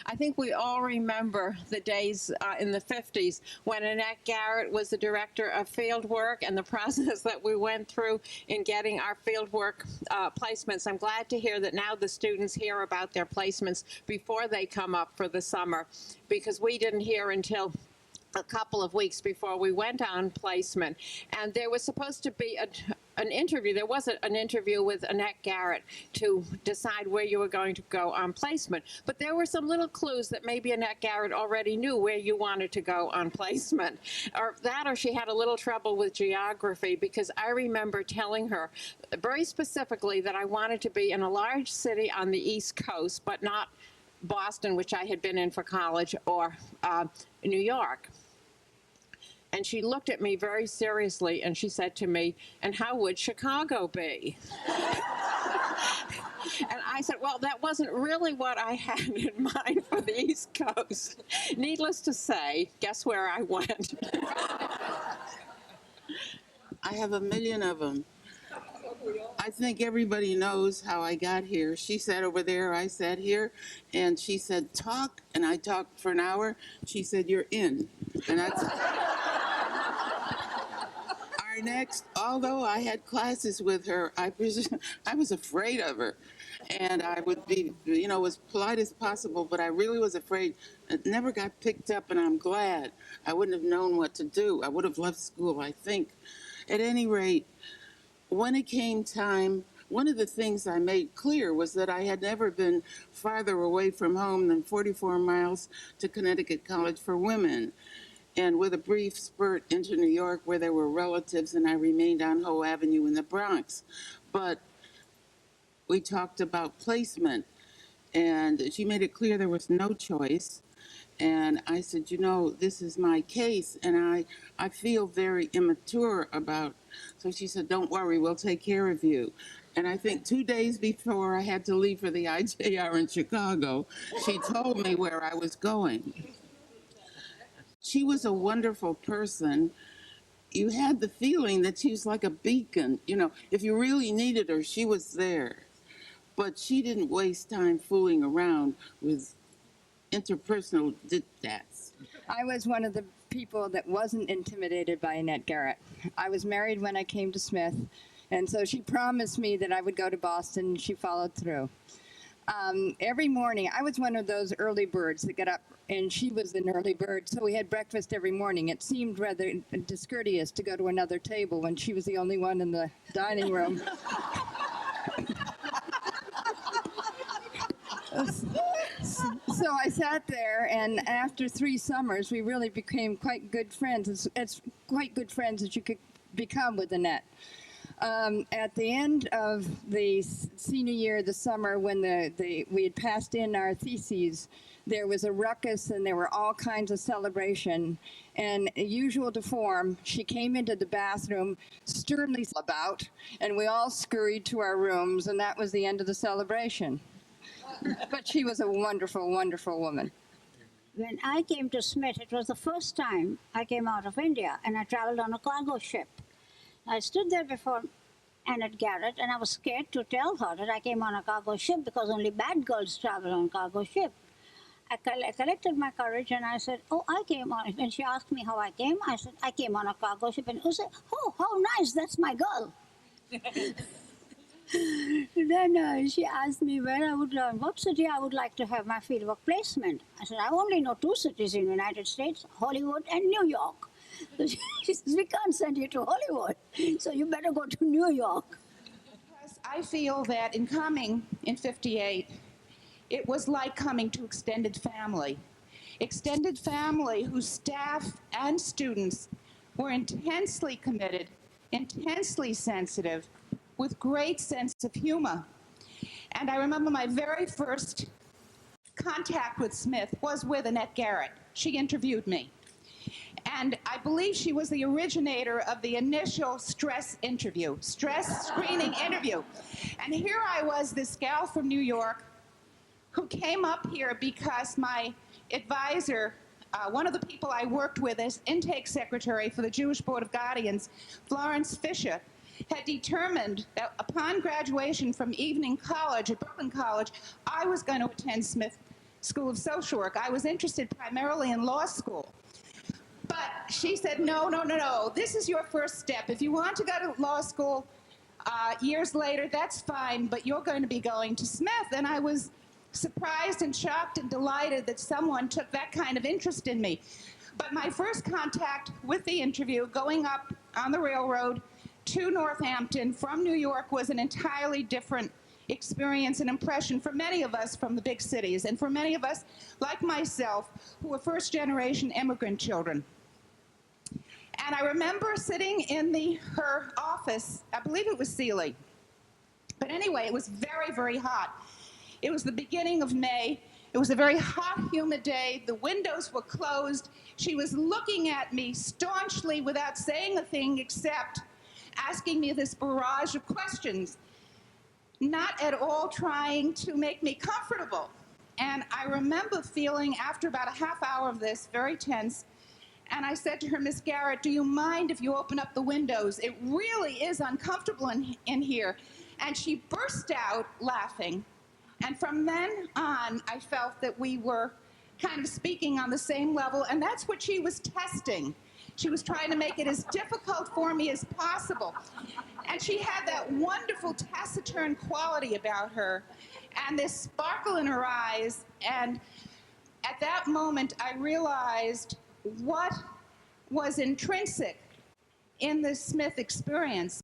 I think we all remember the days in the 50s when Annette Garrett was the director of field work and the process that we went through in getting our field work placements. I'm glad to hear that now the students hear about their placements before they come up for the summer, because we didn't hear until a couple of weeks before we went on placement. And there was supposed to be an interview. There was an interview with Annette Garrett to decide where you were going to go on placement. But there were some little clues that maybe Annette Garrett already knew where you wanted to go on placement. Or that, or she had a little trouble with geography, because I remember telling her very specifically that I wanted to be in a large city on the East Coast, but not Boston, which I had been in for college, or New York. And she looked at me very seriously and she said to me, "And how would Chicago be?" And I said, well, that wasn't really what I had in mind for the East Coast. Needless to say, guess where I went? I have a million of them. I think everybody knows how I got here. She sat over there, I sat here, and she said, talk, and I talked for an hour. She said, you're in. And that's our next, although I had classes with her, I was afraid of her. And I would be, as polite as possible, but I really was afraid. It never got picked up, and I'm glad. I wouldn't have known what to do. I would have left school, I think. At any rate, when it came time, one of the things I made clear was that I had never been farther away from home than 44 miles to Connecticut College for Women, and with a brief spurt into New York where there were relatives, and I remained on Hoe Avenue in the Bronx. But we talked about placement, and she made it clear there was no choice. And I said, this is my case, and I feel very immature about. So she said, don't worry, we'll take care of you. And I think 2 days before I had to leave for the IJR in Chicago, she told me where I was going. She was a wonderful person. You had the feeling that she was like a beacon. If you really needed her, she was there. But she didn't waste time fooling around with interpersonal diktats. I was one of the people that wasn't intimidated by Annette Garrett. I was married when I came to Smith, and so she promised me that I would go to Boston, and she followed through. Every morning, I was one of those early birds that get up, and she was an early bird, so we had breakfast every morning. It seemed rather discourteous to go to another table when she was the only one in the dining room. So I sat there, and after 3 summers, we really became quite good friends, as quite good friends as you could become with Annette. At the end of the senior year, the summer, when we had passed in our theses, there was a ruckus and there were all kinds of celebration. And usual to form, she came into the bathroom sternly about, and we all scurried to our rooms, and that was the end of the celebration. But she was a wonderful, wonderful woman. When I came to Smith, it was the first time I came out of India, and I traveled on a cargo ship. I stood there before Annette Garrett, and I was scared to tell her that I came on a cargo ship, because only bad girls travel on cargo ship. I collected my courage, and I said, oh, I came on. When she asked me how I came, I said, I came on a cargo ship. And she said, oh, how nice, that's my girl. Then she asked me where I would learn, what city I would like to have my fieldwork placement. I said, I only know 2 cities in the United States, Hollywood and New York. So she says, we can't send you to Hollywood, so you better go to New York. Because I feel that in coming in 58, it was like coming to extended family. Extended family whose staff and students were intensely committed, intensely sensitive, with great sense of humor. And I remember my very first contact with Smith was with Annette Garrett. She interviewed me. And I believe she was the originator of the initial stress screening interview. And here I was, this gal from New York, who came up here because my advisor, one of the people I worked with as intake secretary for the Jewish Board of Guardians, Florence Fisher, had determined that upon graduation from evening college at Brooklyn College, I was going to attend Smith School of Social Work. I was interested primarily in law school. But she said, no, no, no, no, this is your first step. If you want to go to law school years later, that's fine, but you're going to be going to Smith. And I was surprised and shocked and delighted that someone took that kind of interest in me. But my first contact with the interview, going up on the railroad to Northampton from New York, was an entirely different experience and impression for many of us from the big cities, and for many of us, like myself, who were first-generation immigrant children. And I remember sitting in her office, I believe it was Sealy. But anyway, it was very, very hot. It was the beginning of May. It was a very hot, humid day. The windows were closed. She was looking at me staunchly without saying a thing except asking me this barrage of questions, not at all trying to make me comfortable. And I remember feeling, after about a half hour of this, very tense. And I said to her, Miss Garrett, do you mind if you open up the windows? It really is uncomfortable in here. And she burst out laughing. And from then on, I felt that we were kind of speaking on the same level, and that's what she was testing. She was trying to make it as difficult for me as possible. And she had that wonderful taciturn quality about her, and this sparkle in her eyes. And at that moment, I realized what was intrinsic in the Smith experience.